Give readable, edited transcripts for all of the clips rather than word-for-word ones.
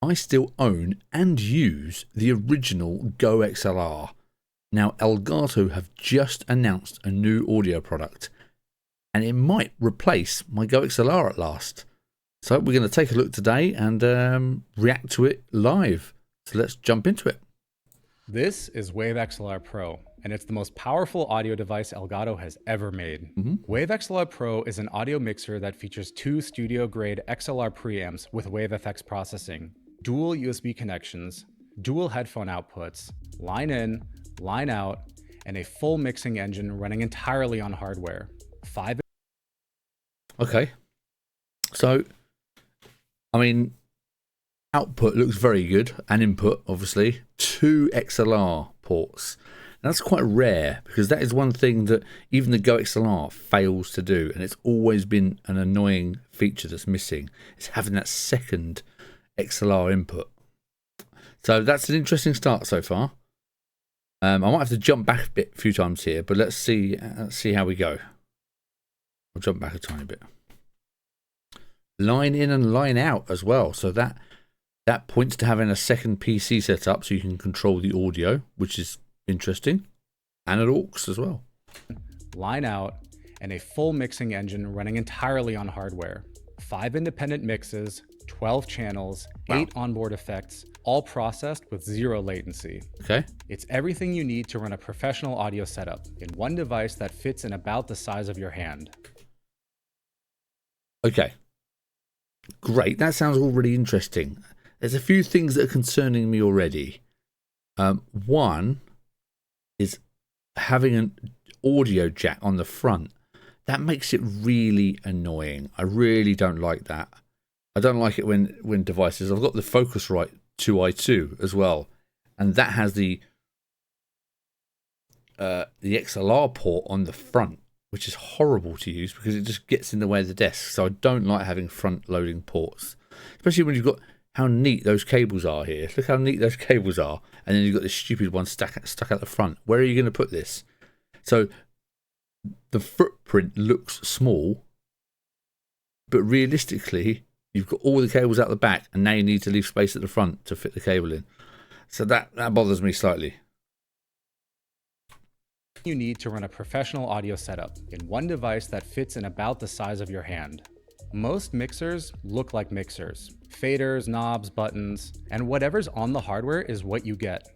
I still own and use the original GoXLR. Now, Elgato have just announced a new audio product, and it might replace my GoXLR at last. So we're going to take a look today and react to it live. So let's jump into it. This is Wave XLR Pro, and it's the most powerful audio device Elgato has ever made. Wave XLR Pro is an audio mixer that features two studio-grade XLR preamps with WaveFX processing, dual USB connections, dual headphone outputs, line in, line out, and a full mixing engine running entirely on hardware. Okay. So, I mean, output looks very good, and input, obviously. 2 XLR ports. And that's quite rare, because that is one thing that even the GoXLR fails to do, and it's always been an annoying feature that's missing. It's having that second XLR input. So that's an interesting start so far. I might have to jump back a few times here, but let's see how we go. I'll jump back a tiny bit. Line in and line out as well. So that points to having a second PC set up so you can control the audio, which is interesting. And an aux as well. Line out, and a full mixing engine running entirely on hardware. 5 independent mixes, 12 channels, 8 onboard effects, all processed with 0 latency. Okay. It's everything you need to run a professional audio setup in one device that fits in about the size of your hand. Okay. Great. That sounds all really interesting. There's a few things that are concerning me already. One is having an audio jack on the front. That makes it really annoying. I really don't like that. I don't like it when devices... I've got the Focusrite 2i2 as well, and that has the XLR port on the front, which is horrible to use because it just gets in the way of the desk. So I don't like having front-loading ports, especially when you've got how neat those cables are here. Look how neat those cables are, and then you've got this stupid one stuck out the front. Where are you going to put this? So the footprint looks small, but realistically, you've got all the cables out the back, and now you need to leave space at the front to fit the cable in. So that bothers me slightly. You need to run a professional audio setup in one device that fits in about the size of your hand. Most mixers look like mixers. Faders, knobs, buttons, and whatever's on the hardware is what you get.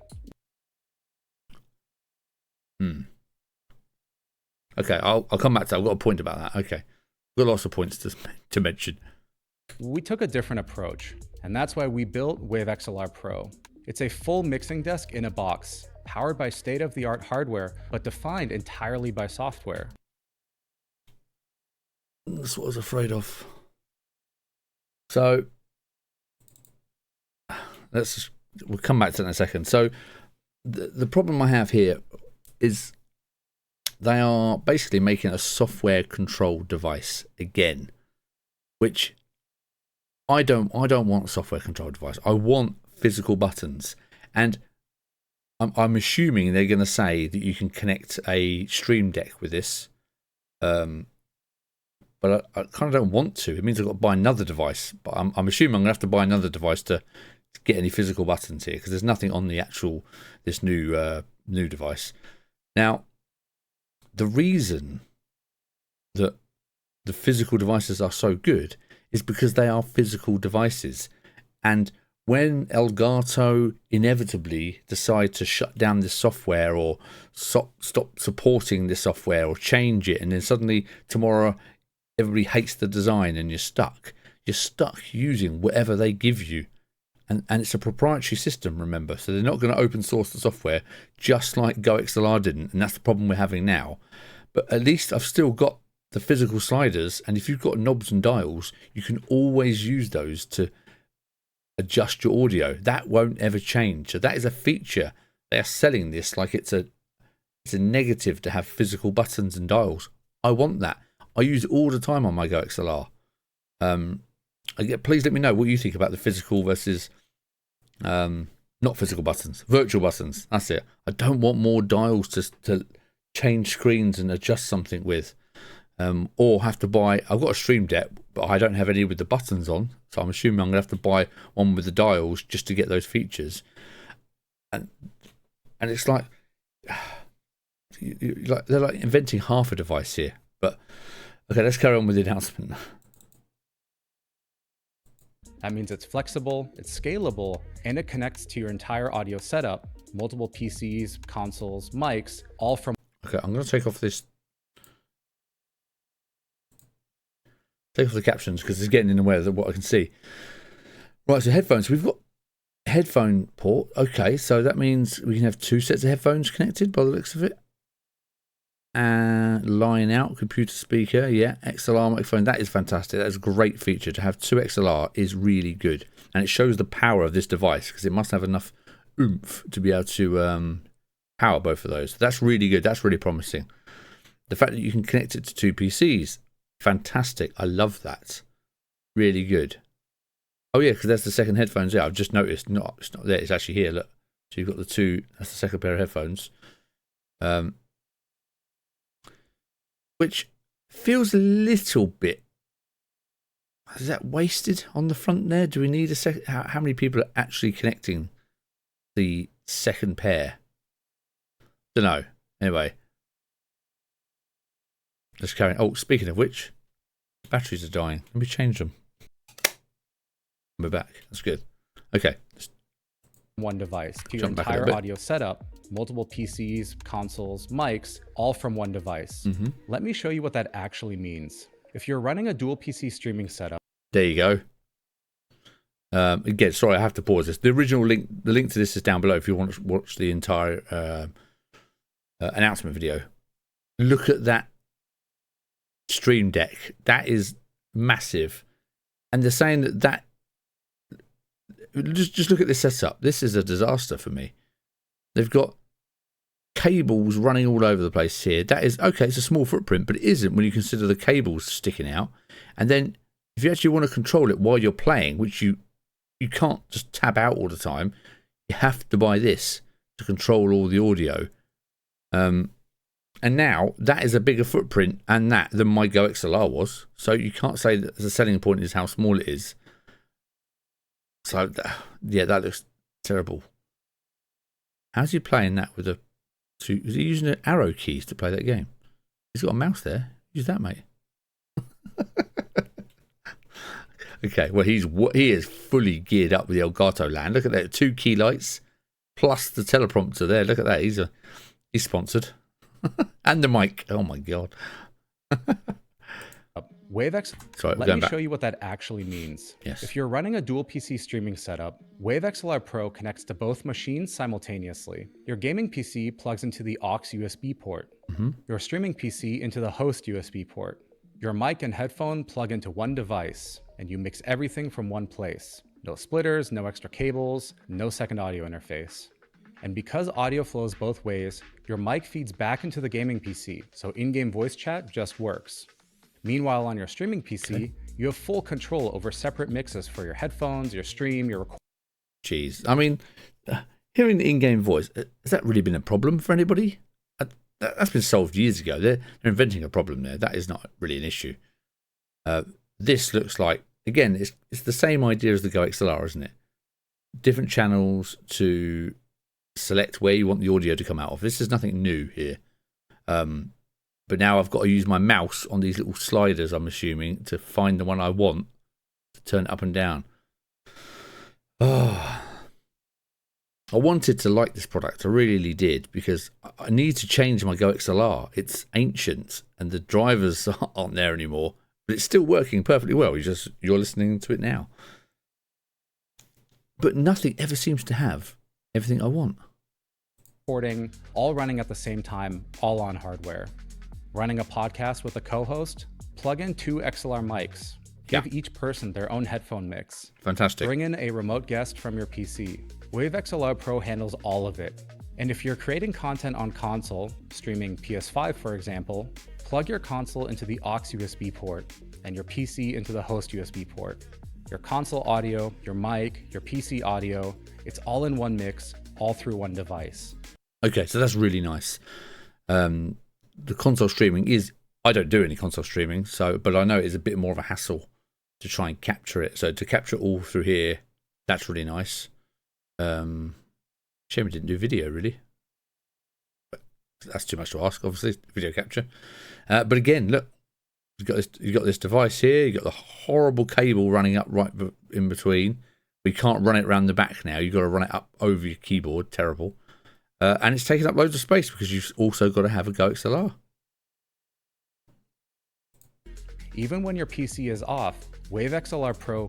Okay, I'll come back to that. I've got a point about that. Okay. I've got lots of points to mention. We took a different approach, and that's why we built Wave XLR Pro. It's a full mixing desk in a box, powered by state-of-the-art hardware, but defined entirely by software. That's what I was afraid of. So, we'll come back to that in a second. So, the problem I have here is they are basically making a software-controlled device again, which I don't want a software-controlled device. I want physical buttons, and I'm assuming they're going to say that you can connect a Stream Deck with this, but I kind of don't want to. It means I've got to buy another device, but I'm assuming I'm going to have to buy another device to get any physical buttons here, because there's nothing on this new device. Now, the reason that the physical devices are so good is because they are physical devices, and when Elgato inevitably decide to shut down this software or stop supporting this software or change it, and then suddenly tomorrow everybody hates the design and you're stuck using whatever they give you. And it's a proprietary system, remember, so they're not going to open source the software, just like GoXLR didn't, and that's the problem we're having now. But at least I've still got the physical sliders, and if you've got knobs and dials, you can always use those to adjust your audio. That won't ever change. So that is a feature. They are selling this like it's a negative to have physical buttons and dials. I want that. I use it all the time on my GoXLR. Please let me know what you think about the physical versus not physical buttons, virtual buttons. That's it. I don't want more dials to change screens and adjust something with, or have to buy. I've got a Stream Deck, but I don't have any with the buttons on, so I'm assuming I'm going to have to buy one with the dials just to get those features. And it's like, they're like inventing half a device here. But okay, let's carry on with the announcement. That means it's flexible, it's scalable, and it connects to your entire audio setup, multiple PCs, consoles, mics, all from... Okay, I'm going to take off the captions because it's getting in the way of what I can see. Right, so headphones. We've got headphone port. Okay, so that means we can have 2 sets of headphones connected by the looks of it. And line out, computer speaker, yeah, XLR microphone. That is fantastic. That is a great feature. To have 2 XLR is really good. And it shows the power of this device because it must have enough oomph to be able to power both of those. That's really good. That's really promising. The fact that you can connect it to 2 PCs, fantastic. I love that. Really good. Oh yeah, because that's the second headphones. Yeah, I've just noticed. It's not there. It's actually here. Look. So you've got the 2. That's the second pair of headphones. Which feels a little bit... Is that wasted on the front there? Do we need a second? How many people are actually connecting the second pair? Don't know. Anyway. Let's carry on. Oh, speaking of which, batteries are dying. Let me change them. We're back. That's good. Okay. One device to your entire audio setup, multiple PCs, consoles, mics, all from one device. Let me show you what that actually means. If you're running a dual PC streaming setup... There you go. Again, sorry, I have to pause this. The original link, the link to this is down below if you want to watch the entire announcement video. Look at that Stream Deck. That is massive. And they're saying that just look at this setup. This is a disaster for me. They've got cables running all over the place here. That is, okay, it's a small footprint, but it isn't when you consider the cables sticking out. And then if you actually want to control it while you're playing, which you can't just tab out all the time, you have to buy this to control all the audio. And now that is a bigger footprint than my GoXLR was. So you can't say that the selling point is how small it is. So, yeah, that looks terrible. How's he playing that with is he using the arrow keys to play that game? He's got a mouse there. Use that, mate. Okay, well, he is fully geared up with the Elgato land. Look at that, 2 key lights plus the teleprompter there. Look at that. He's sponsored. And the mic. Oh, my God. Let me show you what that actually means. Yes. If you're running a dual PC streaming setup, XLR Pro connects to both machines simultaneously. Your gaming PC plugs into the aux USB port. Your streaming PC into the host USB port. Your mic and headphone plug into one device, and you mix everything from one place. No splitters, no extra cables, no second audio interface. And because audio flows both ways, your mic feeds back into the gaming PC, so in-game voice chat just works. Meanwhile, on your streaming PC, you have full control over separate mixes for your headphones, your stream, your record. Jeez. I mean, hearing the in-game voice, has that really been a problem for anybody? That's been solved years ago. They're inventing a problem there. That is not really an issue. This looks like, again, it's the same idea as the GoXLR, isn't it? Different channels to select where you want the audio to come out of. This is nothing new here. But now I've got to use my mouse on these little sliders, I'm assuming, to find the one I want to turn it up and down. Oh, I wanted to like this product. I really did, because I need to change my GoXLR. It's ancient and the drivers aren't there anymore, but it's still working perfectly well. You're listening to it now. But nothing ever seems to have everything I want. Recording, all running at the same time, all on hardware. Running a podcast with a co-host, plug in 2 XLR mics. Give each person their own headphone mix. Fantastic. Bring in a remote guest from your PC. XLR Pro handles all of it. And if you're creating content on console, streaming PS5 for example, plug your console into the aux USB port and your PC into the host USB port. Your console audio, your mic, your PC audio, it's all in one mix, all through one device. Okay, so that's really nice. The console streaming I don't do any console streaming, but I know it's a bit more of a hassle to try and capture it. So to capture it all through here, that's really nice. Shame we didn't do video, really. But that's too much to ask, obviously, video capture. But again, look, you've got this device here. You've got the horrible cable running up right in between. We can't run it around the back now. You've got to run it up over your keyboard. Terrible. And it's taking up loads of space because you've also got to have a GoXLR. Even when your PC is off, Wave XLR Pro...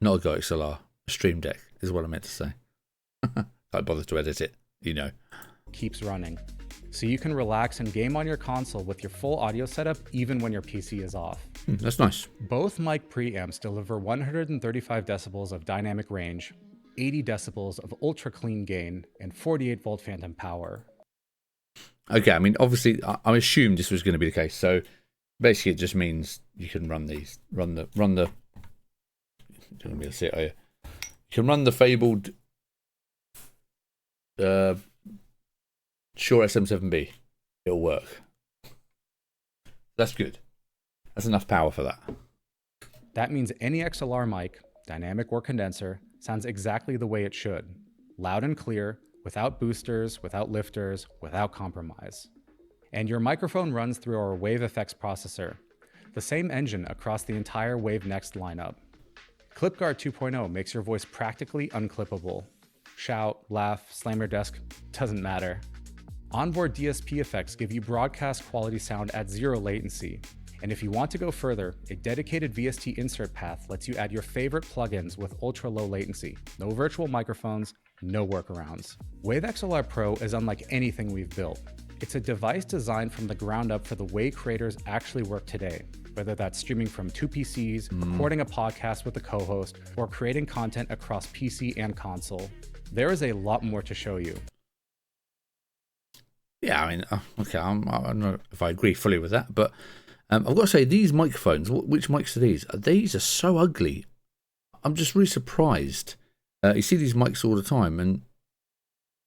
Not a GoXLR. A Stream Deck is what I meant to say. Can't bother to edit it, you know. ...keeps running. So you can relax and game on your console with your full audio setup even when your PC is off. That's nice. Both mic preamps deliver 135 decibels of dynamic range, 80 decibels of ultra clean gain, and 48 volt phantom power. Okay, I mean, obviously, I assumed this was going to be the case. So basically, it just means you can run these, run the. You're not going to be able to see it, are you? You can run the fabled Shure SM7B. It'll work. That's good. That's enough power for that. That means any XLR mic, dynamic or condenser, sounds exactly the way it should. Loud and clear, without boosters, without lifters, without compromise. And your microphone runs through our Wave FX processor, the same engine across the entire Wave Next lineup. ClipGuard 2.0 makes your voice practically unclippable. Shout, laugh, slam your desk, doesn't matter. Onboard DSP effects give you broadcast quality sound at zero latency. And if you want to go further, a dedicated VST insert path lets you add your favorite plugins with ultra low latency. No virtual microphones, no workarounds. Wave XLR Pro is unlike anything we've built. It's a device designed from the ground up for the way creators actually work today, whether that's streaming from two PCs, recording a podcast with a co-host, or creating content across PC and console. There is a lot more to show you. Yeah, I mean, okay, I don't know if I agree fully with that, but I've got to say, these microphones, which mics are these? These are so ugly. I'm just really surprised. You see these mics all the time, and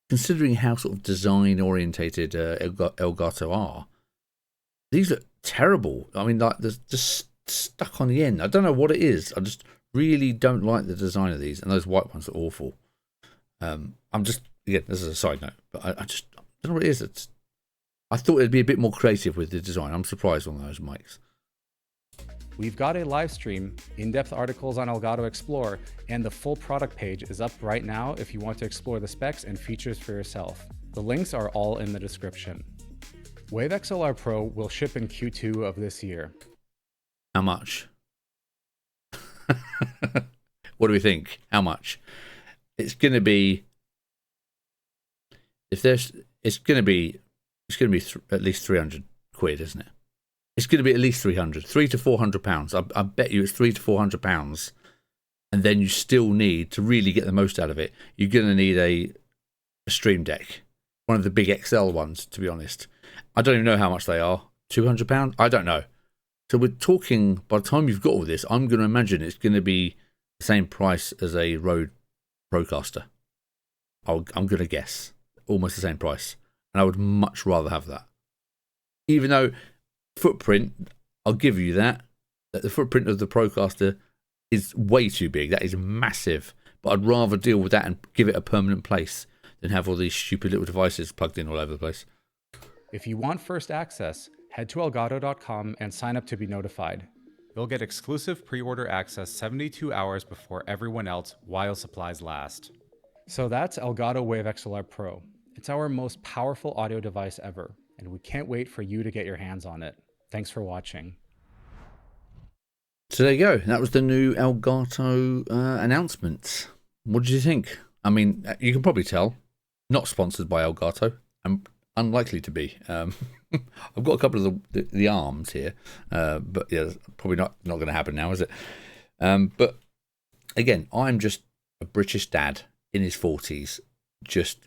considering how sort of design-orientated Elgato are, these look terrible. I mean, like, they're just stuck on the end. I don't know what it is. I just really don't like the design of these, and those white ones are awful. I'm just, again, this is a side note, but I just don't know what it is. I thought it'd be a bit more creative with the design. I'm surprised on those mics. We've got a live stream, in-depth articles on Elgato Explore, and the full product page is up right now if you want to explore the specs and features for yourself. The links are all in the description. Wave XLR Pro will ship in Q2 of this year. How much? What do we think? How much? It's going to be... It's going to be at least 300 quid, isn't it? It's going to be at least 300 to 400 pounds. I bet you it's 300 to 400 pounds. And then you still need, to really get the most out of it, you're going to need a Stream Deck. One of the big XL ones, to be honest. I don't even know how much they are. 200 pounds? I don't know. So we're talking, by the time you've got all this, I'm going to imagine it's going to be the same price as a Rode Procaster. I'm going to guess. Almost the same price. And I would much rather have that. Even though footprint, I'll give you that the footprint of the Procaster is way too big. That is massive. But I'd rather deal with that and give it a permanent place than have all these stupid little devices plugged in all over the place. If you want first access, head to elgato.com and sign up to be notified. You'll get exclusive pre-order access 72 hours before everyone else while supplies last. So that's Elgato Wave XLR Pro. It's our most powerful audio device ever, and we can't wait for you to get your hands on it. Thanks for watching. So there you go. That was the new Elgato announcement. What did you think? I mean, you can probably tell. Not sponsored by Elgato. I'm unlikely to be. I've got a couple of the arms here, but yeah, probably not going to happen now, is it? But again, I'm just a British dad in his 40s, just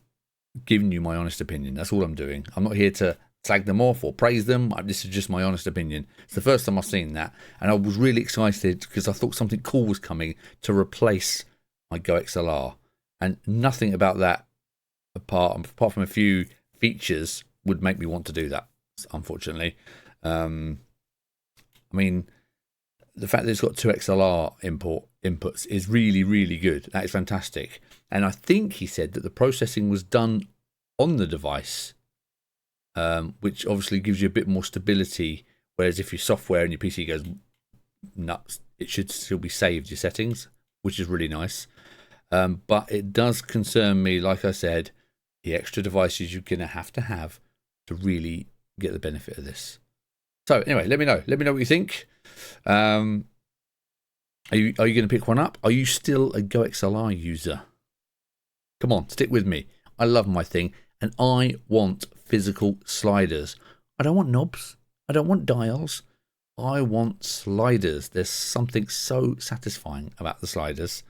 giving you my honest opinion. That's all I'm doing. I'm not here to slag them off or praise them. This is just my honest opinion. It's the first time I've seen that, and I was really excited because I thought something cool was coming to replace my GoXLR, and nothing about that apart from a few features would make me want to do that, unfortunately. I mean, the fact that it's got two XLR inputs is really, really good. That is fantastic. And I think he said that the processing was done on the device, which obviously gives you a bit more stability. Whereas if your software and your PC goes nuts, it should still be saved, your settings, which is really nice. But it does concern me, like I said, the extra devices you're going to have to really get the benefit of this. So anyway, let me know. Let me know what you think. Are you going to pick one up? Are you still a GoXLR user? Come on, stick with me. I love my thing, and I want physical sliders. I don't want knobs. I don't want dials. I want sliders. There's something so satisfying about the sliders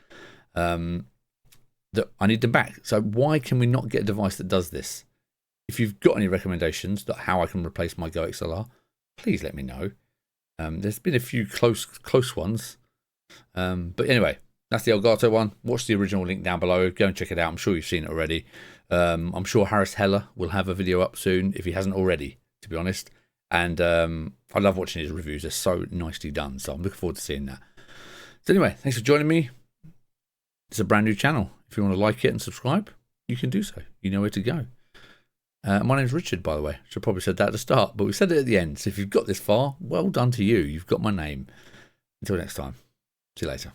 that I need them back. So why can we not get a device that does this? If you've got any recommendations that how I can replace my GoXLR, please let me know. There's been a few close ones. But anyway, that's the Elgato one. Watch the original link down below. Go and check it out. I'm sure you've seen it already. I'm sure Harris Heller will have a video up soon, if he hasn't already, to be honest. And I love watching his reviews. They're so nicely done. So I'm looking forward to seeing that. So anyway, thanks for joining me. It's a brand new channel. If you want to like it and subscribe, you can do so. You know where to go. My name's Richard, by the way. Should have probably said that at the start, but we said it at the end. So if you've got this far, well done to you. You've got my name. Until next time. See you later.